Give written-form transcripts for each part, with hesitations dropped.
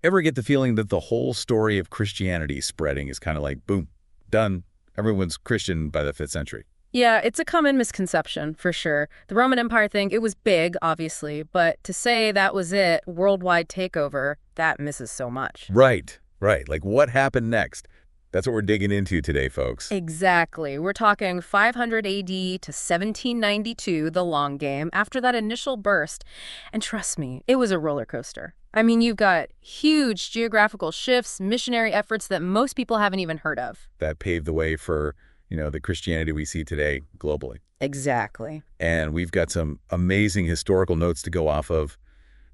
Ever get the feeling that the whole story of Christianity spreading is kind of like, boom, done, everyone's Christian by the 5th century? Yeah, it's a common misconception, for sure. The Roman Empire thing, it was big, obviously, but to say that was it, worldwide takeover, that misses so much. Right, right. Like what happened next? That's what we're digging into today, folks. Exactly. We're talking 500 AD to 1792, the long game, after that initial burst. And trust me, it was a roller coaster. I mean, you've got huge geographical shifts, missionary efforts that most people haven't even heard of. That paved the way for, the Christianity we see today globally. Exactly. And we've got some amazing historical notes to go off of.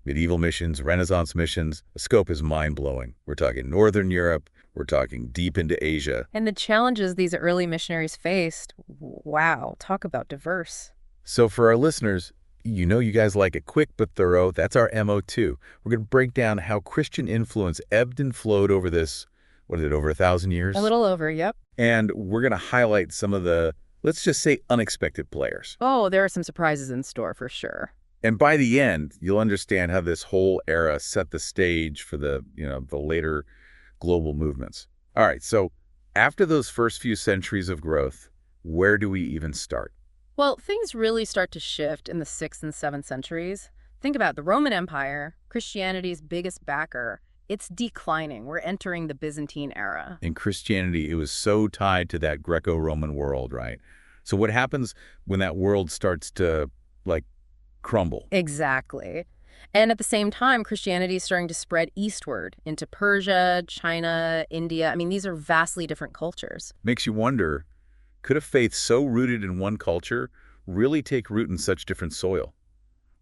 Medieval missions, Renaissance missions. The scope is mind-blowing. We're talking Northern Europe. We're talking deep into Asia. And the challenges these early missionaries faced, wow, talk about diverse. So for our listeners, you guys like it quick but thorough. That's our MO too. We're going to break down how Christian influence ebbed and flowed over this, what is it, over 1,000 years? A little over, yep. And we're going to highlight some of the, let's just say, unexpected players. Oh, there are some surprises in store for sure. And by the end, you'll understand how this whole era set the stage for the later global movements. All right, so after those first few centuries of growth, where do we even start? Well, things really start to shift in the 6th and 7th centuries. Think about the Roman Empire, Christianity's biggest backer. It's declining. We're entering the Byzantine era. In Christianity, it was so tied to that Greco-Roman world, right? So what happens when that world starts to, crumble? Exactly. And at the same time, Christianity is starting to spread eastward into Persia, China, India. I mean, these are vastly different cultures. Makes you wonder, could a faith so rooted in one culture really take root in such different soil?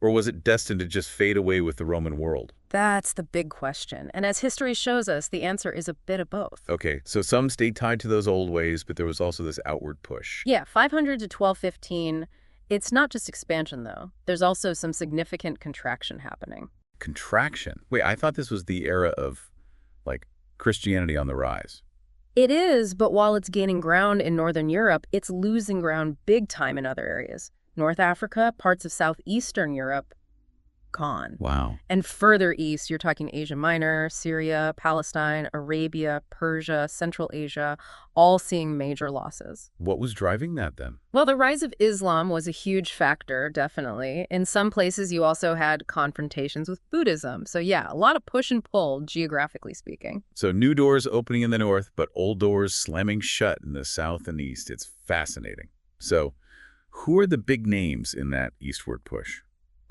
Or was it destined to just fade away with the Roman world? That's the big question. And as history shows us, the answer is a bit of both. Okay, so some stayed tied to those old ways, but there was also this outward push. Yeah, 500 to 1215. It's not just expansion, though. There's also some significant contraction happening. Contraction? Wait, I thought this was the era of, Christianity on the rise. It is, but while it's gaining ground in Northern Europe, it's losing ground big time in other areas. North Africa, parts of southeastern Europe, gone. Wow. And further east, you're talking Asia Minor, Syria, Palestine, Arabia, Persia, Central Asia, all seeing major losses. What was driving that then? Well, the rise of Islam was a huge factor, definitely. In some places, you also had confrontations with Buddhism. So yeah, a lot of push and pull, geographically speaking. So new doors opening in the north, but old doors slamming shut in the south and east. It's fascinating. So who are the big names in that eastward push?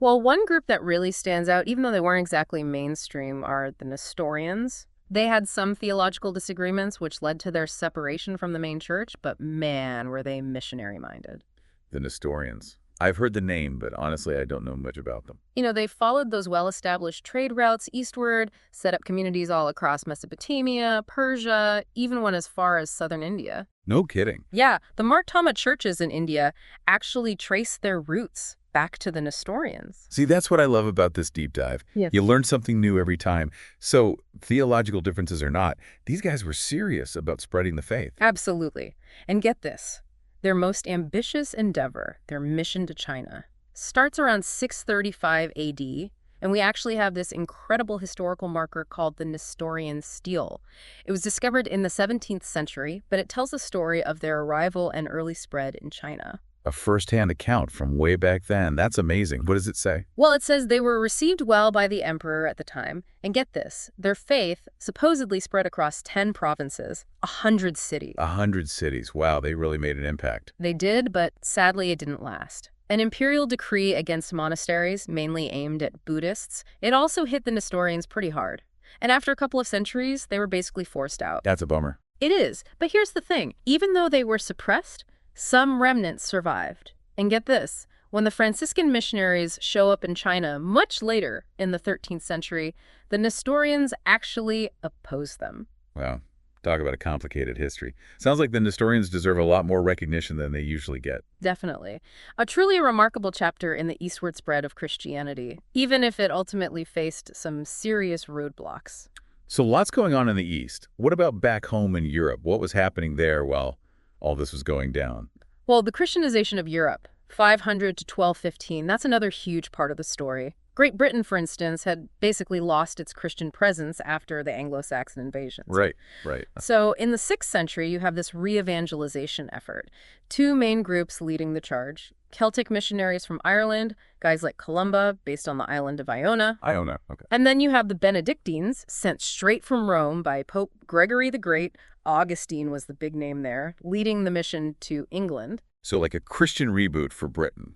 Well, one group that really stands out, even though they weren't exactly mainstream, are the Nestorians. They had some theological disagreements, which led to their separation from the main church, but man, were they missionary-minded. The Nestorians. I've heard the name, but honestly, I don't know much about them. They followed those well-established trade routes eastward, set up communities all across Mesopotamia, Persia, even went as far as southern India. No kidding. Yeah, the Martama churches in India actually trace their roots back to the Nestorians. See, that's what I love about this deep dive. Yes. You learn something new every time. So, theological differences or not, these guys were serious about spreading the faith. Absolutely. And get this, their most ambitious endeavor, their mission to China, starts around 635 AD, and we actually have this incredible historical marker called the Nestorian stele. It was discovered in the 17th century, but it tells the story of their arrival and early spread in China. A first-hand account from way back then. That's amazing. What does it say? Well, it says they were received well by the emperor at the time. And get this, their faith supposedly spread across 10 provinces, 100 cities. 100 cities. Wow, they really made an impact. They did, but sadly it didn't last. An imperial decree against monasteries, mainly aimed at Buddhists, it also hit the Nestorians pretty hard. And after a couple of centuries, they were basically forced out. That's a bummer. It is. But here's the thing. Even though they were suppressed, some remnants survived. And get this, when the Franciscan missionaries show up in China much later in the 13th century, the Nestorians actually oppose them. Wow. Talk about a complicated history. Sounds like the Nestorians deserve a lot more recognition than they usually get. Definitely. A truly remarkable chapter in the eastward spread of Christianity, even if it ultimately faced some serious roadblocks. So lots going on in the East. What about back home in Europe? What was happening there while all this was going down? Well, the Christianization of Europe, 500 to 1215, that's another huge part of the story. Great Britain, for instance, had basically lost its Christian presence after the Anglo-Saxon invasions. Right, right. So in the 6th century, you have this re-evangelization effort. Two main groups leading the charge. Celtic missionaries from Ireland, guys like Columba, based on the island of Iona. Iona, okay. And then you have the Benedictines, sent straight from Rome by Pope Gregory the Great. Augustine was the big name there, leading the mission to England. So like a Christian reboot for Britain,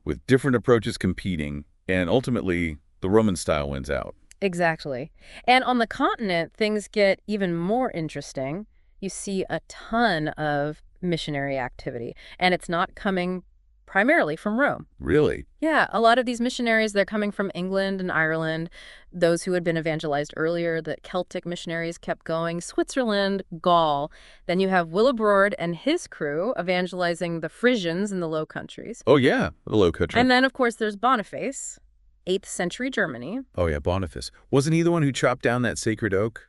with different approaches competing, and ultimately the Roman style wins out. Exactly. And on the continent, things get even more interesting. You see a ton of missionary activity, and it's not coming primarily from Rome. Really? Yeah, a lot of these missionaries, they're coming from England and Ireland. Those who had been evangelized earlier, the Celtic missionaries kept going, Switzerland, Gaul. Then you have Willibrord and his crew evangelizing the Frisians in the Low Countries. Oh, yeah, the Low Country. And then, of course, there's Boniface, 8th century Germany. Oh, yeah, Boniface. Wasn't he the one who chopped down that sacred oak?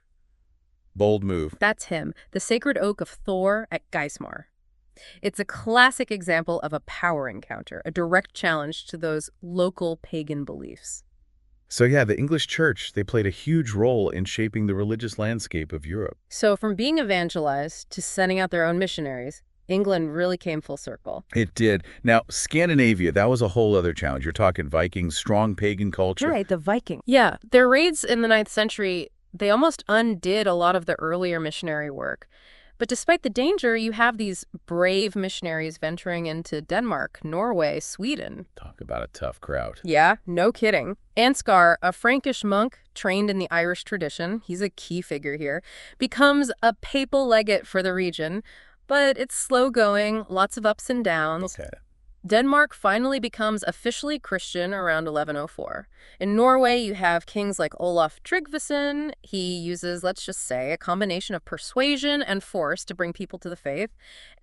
Bold move. That's him, the sacred oak of Thor at Geismar. It's a classic example of a power encounter, a direct challenge to those local pagan beliefs. So yeah, the English church, they played a huge role in shaping the religious landscape of Europe. So from being evangelized to sending out their own missionaries, England really came full circle. It did. Now, Scandinavia, that was a whole other challenge. You're talking Vikings, strong pagan culture. Right, the Vikings. Yeah, their raids in the 9th century, they almost undid a lot of the earlier missionary work. But despite the danger, you have these brave missionaries venturing into Denmark, Norway, Sweden. Talk about a tough crowd. Yeah, no kidding. Ansgar, a Frankish monk trained in the Irish tradition, he's a key figure here, becomes a papal legate for the region. But it's slow going, lots of ups and downs. Okay. Denmark finally becomes officially Christian around 1104. In Norway, you have kings like Olaf Tryggvason. He uses, let's just say, a combination of persuasion and force to bring people to the faith.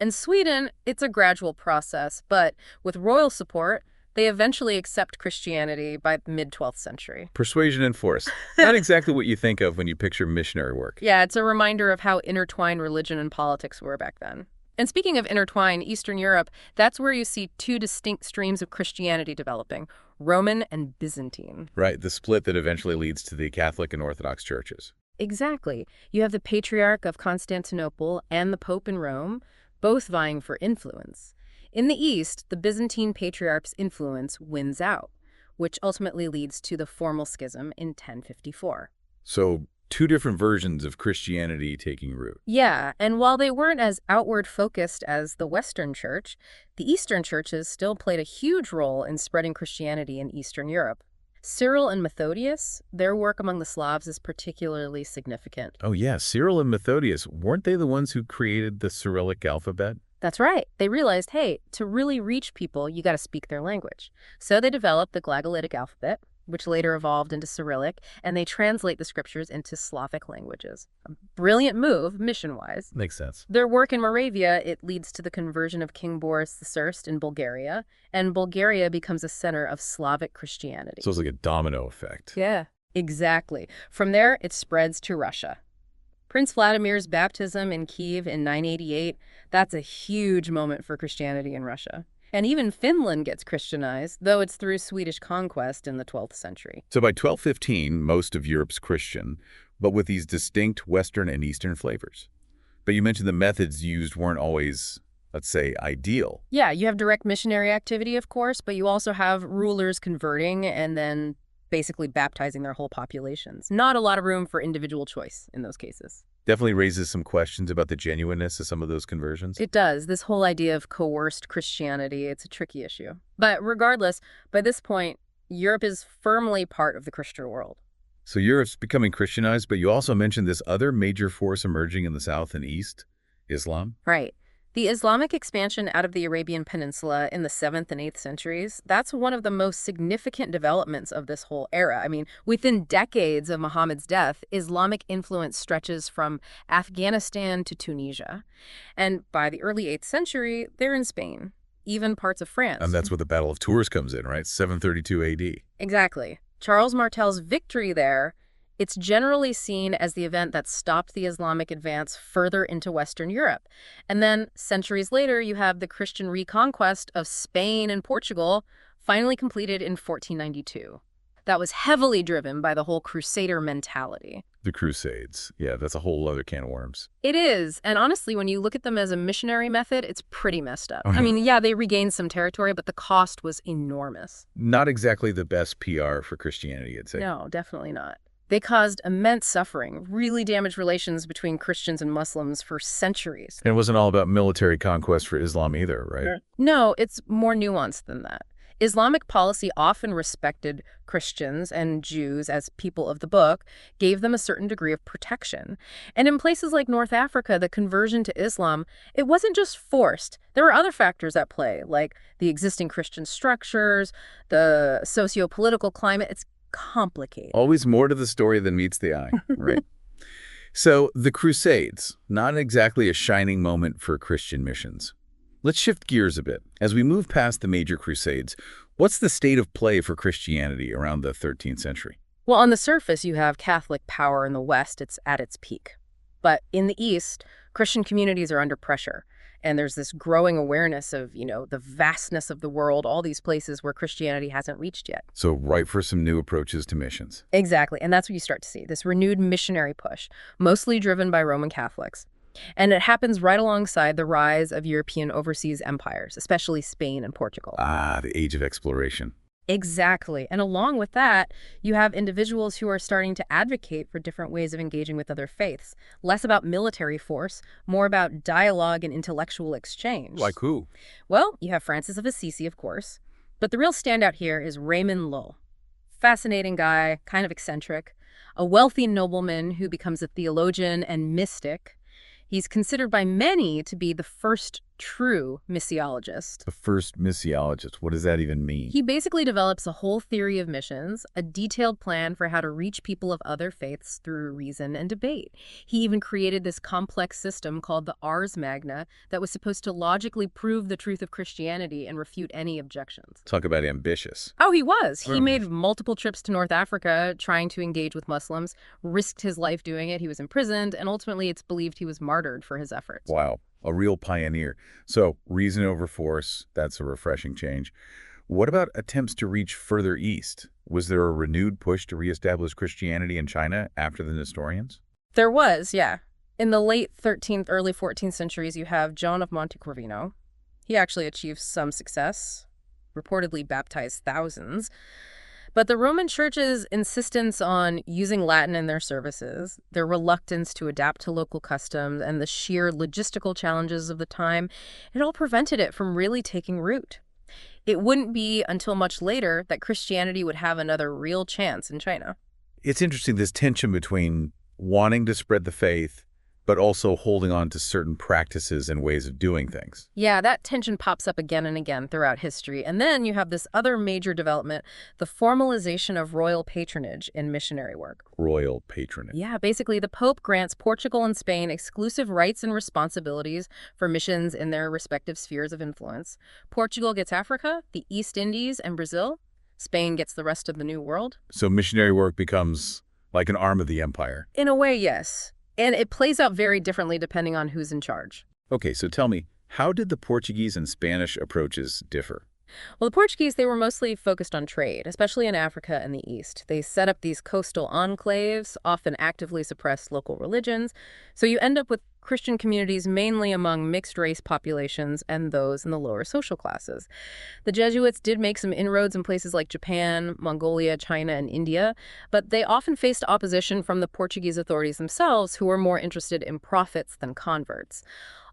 In Sweden, it's a gradual process, but with royal support, they eventually accept Christianity by the mid-12th century. Persuasion and force. Not exactly what you think of when you picture missionary work. Yeah, it's a reminder of how intertwined religion and politics were back then. And speaking of intertwine, Eastern Europe, that's where you see two distinct streams of Christianity developing, Roman and Byzantine. Right, the split that eventually leads to the Catholic and Orthodox churches. Exactly. You have the Patriarch of Constantinople and the Pope in Rome, both vying for influence. In the East, the Byzantine Patriarch's influence wins out, which ultimately leads to the formal schism in 1054. So, two different versions of Christianity taking root. Yeah, and while they weren't as outward focused as the Western Church, the Eastern churches still played a huge role in spreading Christianity in Eastern Europe. Cyril and Methodius, their work among the Slavs is particularly significant. Oh yeah, Cyril and Methodius, weren't they the ones who created the Cyrillic alphabet? That's right. They realized, hey, to really reach people, you got to speak their language. So they developed the Glagolitic alphabet, which later evolved into Cyrillic, and they translate the scriptures into Slavic languages. A brilliant move, mission-wise. Makes sense. Their work in Moravia, it leads to the conversion of King Boris I in Bulgaria, and Bulgaria becomes a center of Slavic Christianity. So it's like a domino effect. Yeah, exactly. From there, it spreads to Russia. Prince Vladimir's baptism in Kiev in 988, that's a huge moment for Christianity in Russia. And even Finland gets Christianized, though it's through Swedish conquest in the 12th century. So by 1215, most of Europe's Christian, but with these distinct Western and Eastern flavors. But you mentioned the methods used weren't always, let's say, ideal. Yeah, you have direct missionary activity, of course, but you also have rulers converting and then basically baptizing their whole populations. Not a lot of room for individual choice in those cases. Definitely raises some questions about the genuineness of some of those conversions. It does. This whole idea of coerced Christianity, it's a tricky issue. But regardless, by this point, Europe is firmly part of the Christian world. So Europe's becoming Christianized, but you also mentioned this other major force emerging in the South and East, Islam. Right. The Islamic expansion out of the Arabian Peninsula in the 7th and 8th centuries, that's one of the most significant developments of this whole era. I mean, within decades of Muhammad's death, Islamic influence stretches from Afghanistan to Tunisia. And by the early 8th century, they're in Spain, even parts of France. And that's where the Battle of Tours comes in, right? 732 AD. Exactly. Charles Martel's victory there, it's generally seen as the event that stopped the Islamic advance further into Western Europe. And then, centuries later, you have the Christian reconquest of Spain and Portugal, finally completed in 1492. that was heavily driven by the whole Crusader mentality. The Crusades. Yeah, that's a whole other can of worms. It is, and honestly, when you look at them as a missionary method, it's pretty messed up. Oh, I no. mean, yeah, they regained some territory, but the cost was enormous. Not exactly the best PR for Christianity, I'd say. No, definitely not. They caused immense suffering, really damaged relations between Christians and Muslims for centuries. And it wasn't all about military conquest for Islam either, right? Sure. No, it's more nuanced than that. Islamic policy often respected Christians and Jews as people of the book, gave them a certain degree of protection. And in places like North Africa, the conversion to Islam, it wasn't just forced. There were other factors at play, like the existing Christian structures, the socio-political climate. It's complicated. Always more to the story than meets the eye, right? So the Crusades, not exactly a shining moment for Christian missions. Let's shift gears a bit. As we move past the major Crusades, what's the state of play for Christianity around the 13th century? Well, on the surface, you have Catholic power in the West. It's at its peak. But in the East, Christian communities are under pressure. And there's this growing awareness of, the vastness of the world, all these places where Christianity hasn't reached yet. So ripe for some new approaches to missions. Exactly. And that's what you start to see, this renewed missionary push, mostly driven by Roman Catholics. And it happens right alongside the rise of European overseas empires, especially Spain and Portugal. Ah, the age of exploration. Exactly. And along with that, you have individuals who are starting to advocate for different ways of engaging with other faiths. Less about military force, more about dialogue and intellectual exchange. Like who? Well, you have Francis of Assisi, of course. But the real standout here is Raymond Lull. Fascinating guy, kind of eccentric. A wealthy nobleman who becomes a theologian and mystic. He's considered by many to be the first true missiologist. The first missiologist. What does that even mean? He basically develops a whole theory of missions, a detailed plan for how to reach people of other faiths through reason and debate. He even created this complex system called the Ars Magna that was supposed to logically prove the truth of Christianity and refute any objections. Talk about ambitious. Oh, he was. He made multiple trips to North Africa trying to engage with Muslims, risked his life doing it. He was imprisoned, and ultimately it's believed he was martyred for his efforts. Wow. A real pioneer. So reason over force, that's a refreshing change. What about attempts to reach further east? Was there a renewed push to reestablish Christianity in China after the Nestorians? There was, yeah. In the late 13th, early 14th centuries, you have John of Montecorvino. He actually achieved some success, reportedly baptized thousands. But the Roman Church's insistence on using Latin in their services, their reluctance to adapt to local customs, and the sheer logistical challenges of the time, it all prevented it from really taking root. It wouldn't be until much later that Christianity would have another real chance in China. It's interesting, this tension between wanting to spread the faith, but also holding on to certain practices and ways of doing things. Yeah, that tension pops up again and again throughout history. And then you have this other major development, the formalization of royal patronage in missionary work. Royal patronage. Yeah, basically the Pope grants Portugal and Spain exclusive rights and responsibilities for missions in their respective spheres of influence. Portugal gets Africa, the East Indies, and Brazil. Spain gets the rest of the New World. So missionary work becomes like an arm of the empire. In a way, yes. And it plays out very differently depending on who's in charge. Okay, so tell me, how did the Portuguese and Spanish approaches differ? Well, the Portuguese, they were mostly focused on trade, especially in Africa and the East. They set up these coastal enclaves, often actively suppressed local religions. So you end up with Christian communities mainly among mixed-race populations and those in the lower social classes. The Jesuits did make some inroads in places like Japan, Mongolia, China, and India, but they often faced opposition from the Portuguese authorities themselves, who were more interested in profits than converts.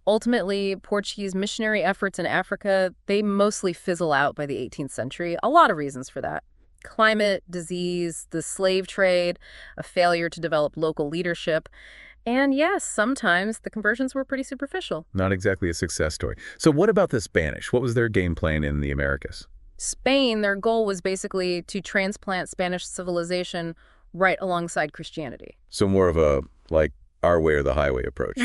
Ultimately, Portuguese missionary efforts in Africa, they mostly fizzle out by the 18th century. A lot of reasons for that. Climate, disease, the slave trade, a failure to develop local leadership. And yes, sometimes the conversions were pretty superficial. Not exactly a success story. So what about the Spanish? What was their game plan in the Americas? Spain, their goal was basically to transplant Spanish civilization right alongside Christianity. So more of a, like, our way or the highway approach.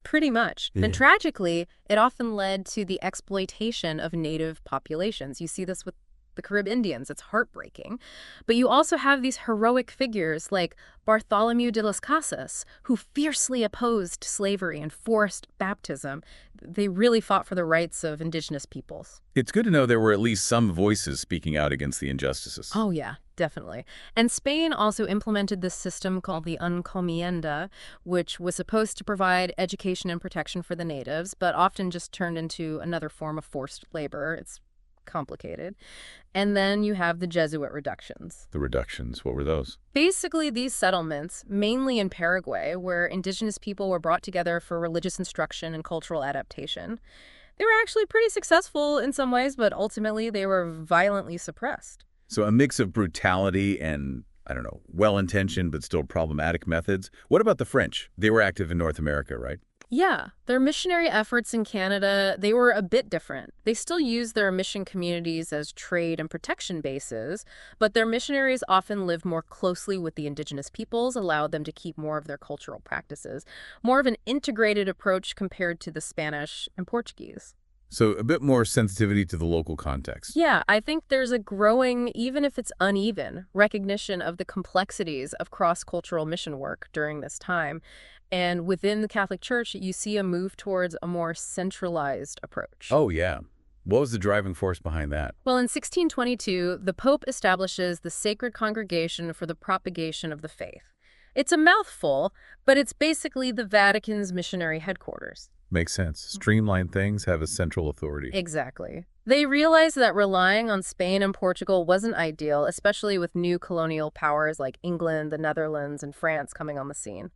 Pretty much. Yeah. And tragically, it often led to the exploitation of native populations. You see this with the the Carib Indians. It's heartbreaking. But you also have these heroic figures like Bartholomew de las Casas, who fiercely opposed slavery and forced baptism. They really fought for the rights of indigenous peoples. It's good to know there were at least some voices speaking out against the injustices. Oh, yeah, definitely. And Spain also implemented this system called the encomienda, which was supposed to provide education and protection for the natives, but often just turned into another form of forced labor. It's complicated. And then you have the Jesuit reductions. The reductions, what were those? Basically, these settlements, mainly in Paraguay, where indigenous people were brought together for religious instruction and cultural adaptation, they were actually pretty successful in some ways, but ultimately they were violently suppressed. So a mix of brutality and, I don't know, well-intentioned but still problematic methods. What about the French? They were active in North America, right? Yeah, their missionary efforts in Canada, they were a bit different. They still used their mission communities as trade and protection bases, but their missionaries often lived more closely with the indigenous peoples, allowed them to keep more of their cultural practices, more of an integrated approach compared to the Spanish and Portuguese. So a bit more sensitivity to the local context. Yeah, I think there's a growing, even if it's uneven, recognition of the complexities of cross-cultural mission work during this time. And within the Catholic Church, you see a move towards a more centralized approach. Oh, yeah. What was the driving force behind that? Well, in 1622, the Pope establishes the Sacred Congregation for the Propagation of the Faith. It's a mouthful, but it's basically the Vatican's missionary headquarters. Makes sense. Streamline things, have a central authority. Exactly. They realized that relying on Spain and Portugal wasn't ideal, especially with new colonial powers like England, the Netherlands, and France coming on the scene.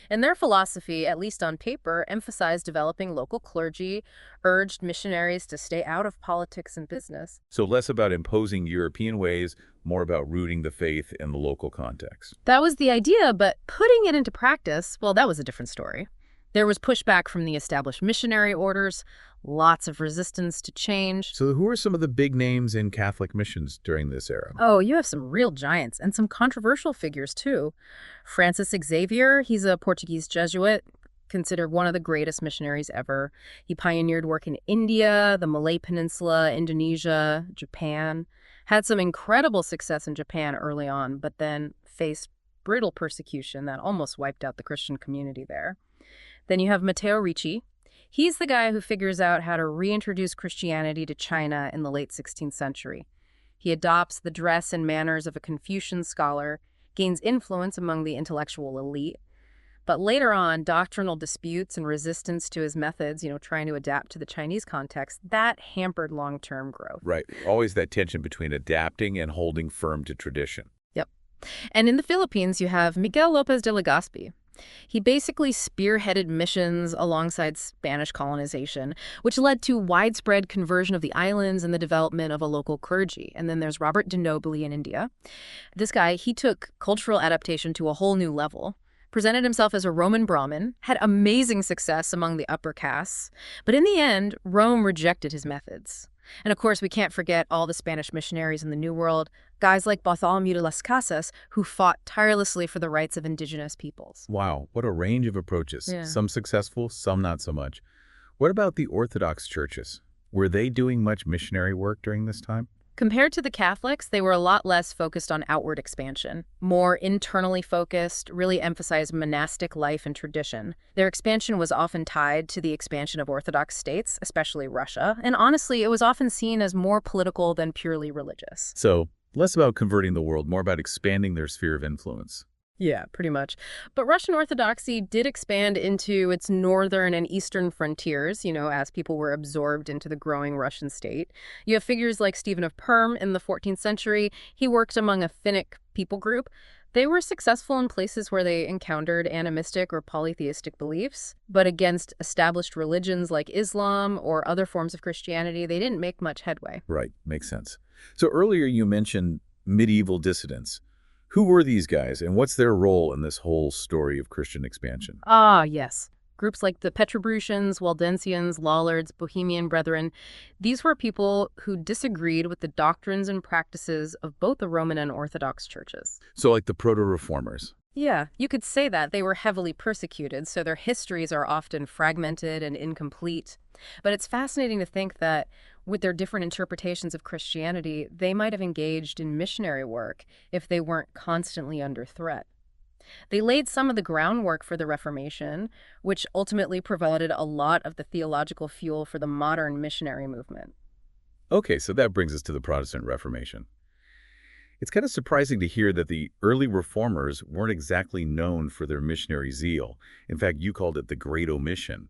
And their philosophy, at least on paper, emphasized developing local clergy, urged missionaries to stay out of politics and business. So less about imposing European ways, more about rooting the faith in the local context. That was the idea, but putting it into practice, well, that was a different story. There was pushback from the established missionary orders, lots of resistance to change. So who are some of the big names in Catholic missions during this era? Oh, you have some real giants and some controversial figures, too. Francis Xavier, he's a Portuguese Jesuit, considered one of the greatest missionaries ever. He pioneered work in India, the Malay Peninsula, Indonesia, Japan. Had some incredible success in Japan early on, but then faced brutal persecution that almost wiped out the Christian community there. Then you have Matteo Ricci. He's the guy who figures out how to reintroduce Christianity to China in the late 16th century. He adopts the dress and manners of a Confucian scholar, gains influence among the intellectual elite. But later on, doctrinal disputes and resistance to his methods, trying to adapt to the Chinese context, that hampered long-term growth. Right. Always that tension between adapting and holding firm to tradition. Yep. And in the Philippines, you have Miguel Lopez de Legazpi. He basically spearheaded missions alongside Spanish colonization, which led to widespread conversion of the islands and the development of a local clergy. And then there's Robert de Nobili in India. This guy, he took cultural adaptation to a whole new level, presented himself as a Roman Brahmin, had amazing success among the upper castes, but in the end, Rome rejected his methods. And of course, we can't forget all the Spanish missionaries in the New World, guys like Bartholomew de las Casas, who fought tirelessly for the rights of indigenous peoples. Wow, what a range of approaches. Yeah. Some successful, some not so much. What about the Orthodox churches? Were they doing much missionary work during this time? Compared to the Catholics, they were a lot less focused on outward expansion, more internally focused, really emphasized monastic life and tradition. Their expansion was often tied to the expansion of Orthodox states, especially Russia, and honestly, it was often seen as more political than purely religious. So, less about converting the world, more about expanding their sphere of influence. Yeah, pretty much. But Russian Orthodoxy did expand into its northern and eastern frontiers, as people were absorbed into the growing Russian state. You have figures like Stephen of Perm in the 14th century. He worked among a Finnic people group. They were successful in places where they encountered animistic or polytheistic beliefs, but against established religions like Islam or other forms of Christianity, they didn't make much headway. Right, makes sense. So earlier you mentioned medieval dissidents. Who were these guys, and what's their role in this whole story of Christian expansion? Ah, yes. Groups like the Petrobrusians, Waldensians, Lollards, Bohemian Brethren, these were people who disagreed with the doctrines and practices of both the Roman and Orthodox churches. So like the proto-reformers. Yeah, you could say that. They were heavily persecuted, so their histories are often fragmented and incomplete. But it's fascinating to think that With their different interpretations of Christianity, they might have engaged in missionary work if they weren't constantly under threat. They laid some of the groundwork for the Reformation, which ultimately provided a lot of the theological fuel for the modern missionary movement. Okay, so that brings us to the Protestant Reformation. It's kind of surprising to hear that the early reformers weren't exactly known for their missionary zeal. In fact, you called it the Great Omission.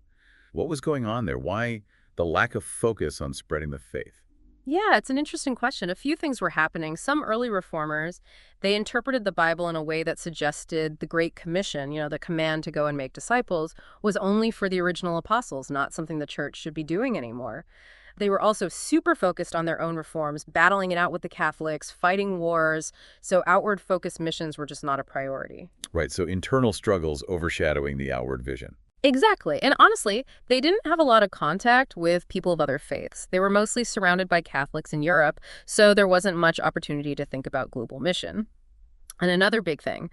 What was going on there? Why the lack of focus on spreading the faith? Yeah, it's an interesting question. A few things were happening. Some early reformers, they interpreted the Bible in a way that suggested the Great Commission, the command to go and make disciples, was only for the original apostles, not something the church should be doing anymore. They were also super focused on their own reforms, battling it out with the Catholics, fighting wars, so outward-focused missions were just not a priority. Right, so internal struggles overshadowing the outward vision. Exactly. And honestly, they didn't have a lot of contact with people of other faiths. They were mostly surrounded by Catholics in Europe, so there wasn't much opportunity to think about global mission. And another big thing,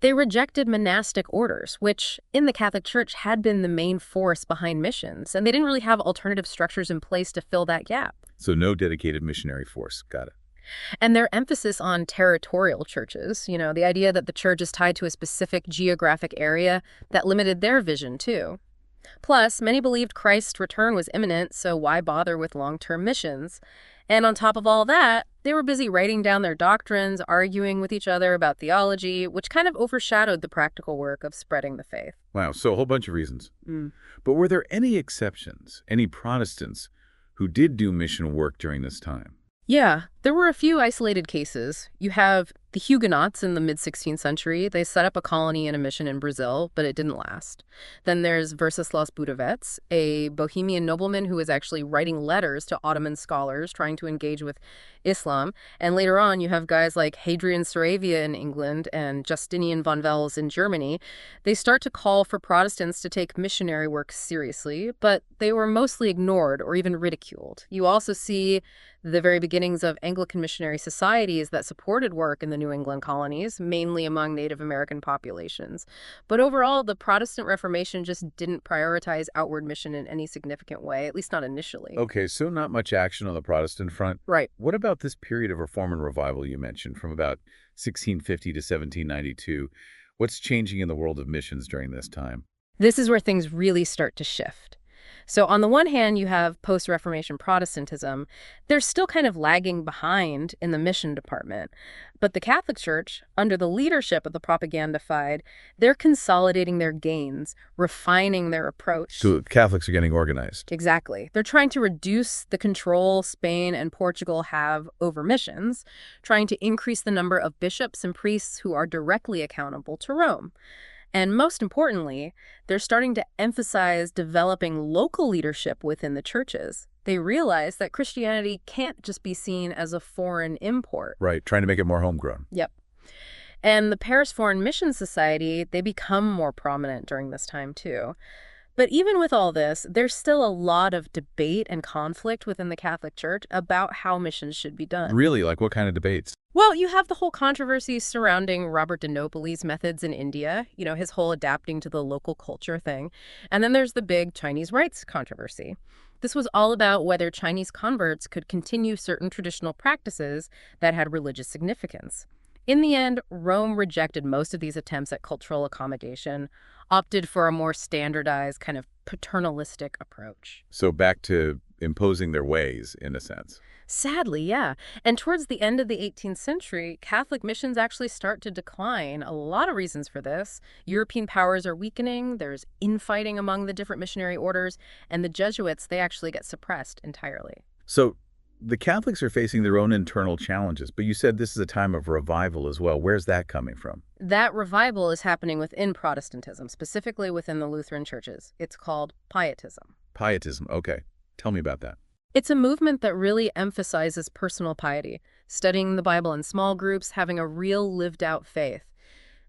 they rejected monastic orders, which in the Catholic Church had been the main force behind missions, and they didn't really have alternative structures in place to fill that gap. So no dedicated missionary force. Got it. And their emphasis on territorial churches, the idea that the church is tied to a specific geographic area, that limited their vision too. Plus, many believed Christ's return was imminent, so why bother with long-term missions? And on top of all that, they were busy writing down their doctrines, arguing with each other about theology, which kind of overshadowed the practical work of spreading the faith. Wow, so a whole bunch of reasons. Mm. But were there any exceptions, any Protestants who did do mission work during this time? Yeah, there were a few isolated cases. You have the Huguenots in the mid-16th century. They set up a colony and a mission in Brazil, but it didn't last. Then there's Venceslas Budovec, a Bohemian nobleman who was actually writing letters to Ottoman scholars trying to engage with Islam. And later on, you have guys like Hadrian Saravia in England and Justinian von Wels in Germany. They start to call for Protestants to take missionary work seriously, but they were mostly ignored or even ridiculed. You also see the very beginnings of Anglican missionary societies that supported work in the New England colonies, mainly among Native American populations. But overall, the Protestant Reformation just didn't prioritize outward mission in any significant way, at least not initially. Okay, so not much action on the Protestant front. Right. What about this period of reform and revival you mentioned from about 1650 to 1792? What's changing in the world of missions during this time? This is where things really start to shift. So on the one hand, you have post-Reformation Protestantism. They're still kind of lagging behind in the mission department. But the Catholic Church, under the leadership of the propagandified, they're consolidating their gains, refining their approach. So Catholics are getting organized. Exactly. They're trying to reduce the control Spain and Portugal have over missions, trying to increase the number of bishops and priests who are directly accountable to Rome. And most importantly, they're starting to emphasize developing local leadership within the churches. They realize that Christianity can't just be seen as a foreign import. Right, trying to make it more homegrown. Yep. And the Paris Foreign Mission Society, they become more prominent during this time too. But even with all this, there's still a lot of debate and conflict within the Catholic Church about how missions should be done. Really? Like what kind of debates? Well, you have the whole controversy surrounding Robert de Nobili's methods in India, his whole adapting to the local culture thing. And then there's the big Chinese rites controversy. This was all about whether Chinese converts could continue certain traditional practices that had religious significance. In the end, Rome rejected most of these attempts at cultural accommodation, opted for a more standardized, kind of paternalistic approach. So back to imposing their ways, in a sense. Sadly, yeah. And towards the end of the 18th century, Catholic missions actually start to decline. A lot of reasons for this. European powers are weakening, there's infighting among the different missionary orders, and the Jesuits, they actually get suppressed entirely. So the Catholics are facing their own internal challenges, but you said this is a time of revival as well. Where's that coming from? That revival is happening within Protestantism, specifically within the Lutheran churches. It's called Pietism. Pietism, okay. Tell me about that. It's a movement that really emphasizes personal piety, studying the Bible in small groups, having a real lived-out faith.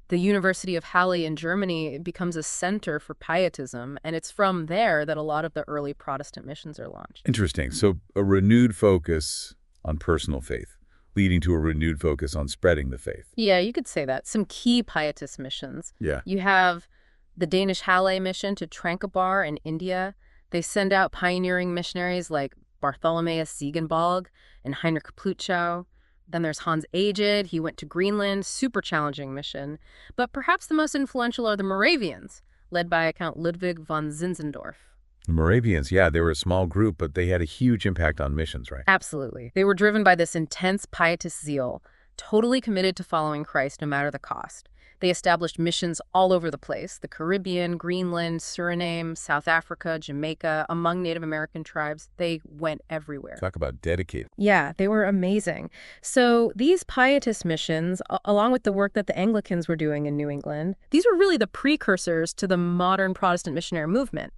The University of Halle in Germany becomes a center for pietism, and it's from there that a lot of the early Protestant missions are launched. Interesting. So a renewed focus on personal faith, leading to a renewed focus on spreading the faith. Yeah, you could say that. Some key pietist missions. Yeah. You have the Danish Halle mission to Tranquebar in India. They send out pioneering missionaries like Bartholomeus Ziegenbalg and Heinrich Plutchow. Then there's Hans Aged. He went to Greenland, super challenging mission. But perhaps the most influential are the Moravians, led by Count Ludwig von Zinzendorf. The Moravians, yeah, they were a small group, but they had a huge impact on missions, right? Absolutely. They were driven by this intense pietist zeal, totally committed to following Christ no matter the cost. They established missions all over the place: the Caribbean, Greenland, Suriname, South Africa, Jamaica, among Native American tribes. They went everywhere. Talk about dedicated. Yeah, they were amazing. So these pietist missions, along with the work that the Anglicans were doing in New England, these were really the precursors to the modern Protestant missionary movement.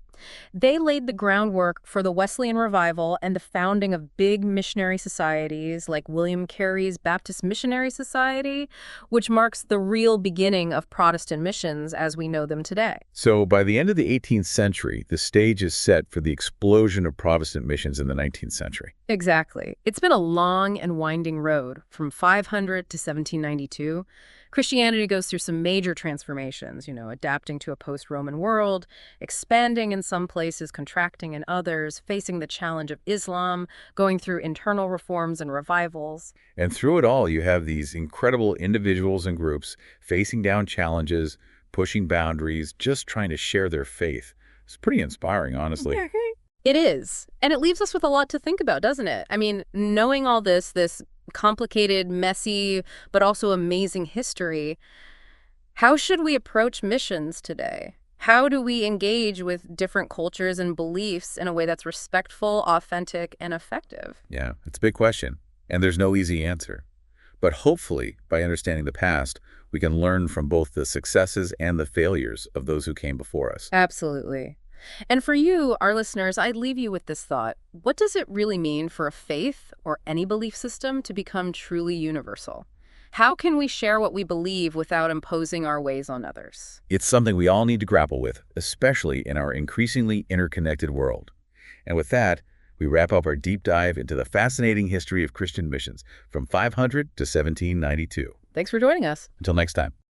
They laid the groundwork for the Wesleyan revival and the founding of big missionary societies like William Carey's Baptist Missionary Society, which marks the real beginning of Protestant missions as we know them today. So by the end of the 18th century, the stage is set for the explosion of Protestant missions in the 19th century. Exactly. It's been a long and winding road from 500 to 1792. Christianity goes through some major transformations, adapting to a post-Roman world, expanding in some places, contracting in others, facing the challenge of Islam, going through internal reforms and revivals. And through it all, you have these incredible individuals and groups facing down challenges, pushing boundaries, just trying to share their faith. It's pretty inspiring, honestly. It is. And it leaves us with a lot to think about, doesn't it? I mean, knowing all this complicated, messy, but also amazing history, how should we approach missions today? How do we engage with different cultures and beliefs in a way that's respectful, authentic, and effective? Yeah, it's a big question, and there's no easy answer. But hopefully, by understanding the past, we can learn from both the successes and the failures of those who came before us. Absolutely. And for you, our listeners, I'd leave you with this thought. What does it really mean for a faith or any belief system to become truly universal? How can we share what we believe without imposing our ways on others? It's something we all need to grapple with, especially in our increasingly interconnected world. And with that, we wrap up our deep dive into the fascinating history of Christian missions from 500 to 1792. Thanks for joining us. Until next time.